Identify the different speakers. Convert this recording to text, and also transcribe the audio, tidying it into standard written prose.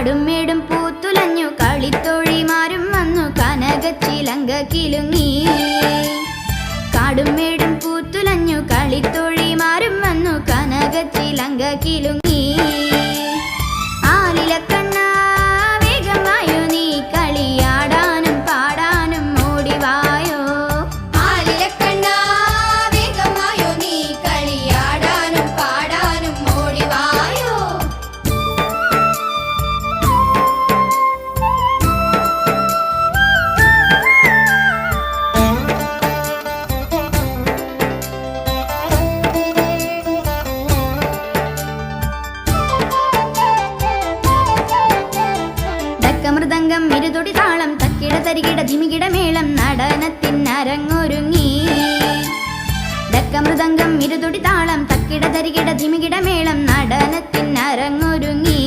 Speaker 1: കാടുമേടും പൂത്തുലഞ്ഞു കളിത്തോഴിമാരും വന്നു കനകച്ചിലങ്ക കിലുങ്ങി. കാടുമേടും പൂത്തുലഞ്ഞു കളിത്തോഴിമാരും വന്നു കനകച്ചിലങ്ക കിലുങ്ങി. ആലിലക്കണ്ണ വേഗം വായോ നീ കളിയാടാനും പാടാനും ഓടിവായോ.
Speaker 2: ആലിലക്കണ്ണ വേഗം വായോ നീ കളിയാടാനും പാടാനും ഓടിവായോ.
Speaker 1: മൃദംഗം ഇരുതൊടി താളം തക്കിട തരികിട ധിമികിട മേളം നടനത്തിനരങ്ങൊരുങ്ങി. മൃദംഗം ഇരുതൊടി താളം തക്കിട തരികിട ധിമികിട മേളം നടനത്തിനരങ്ങൊരുങ്ങി.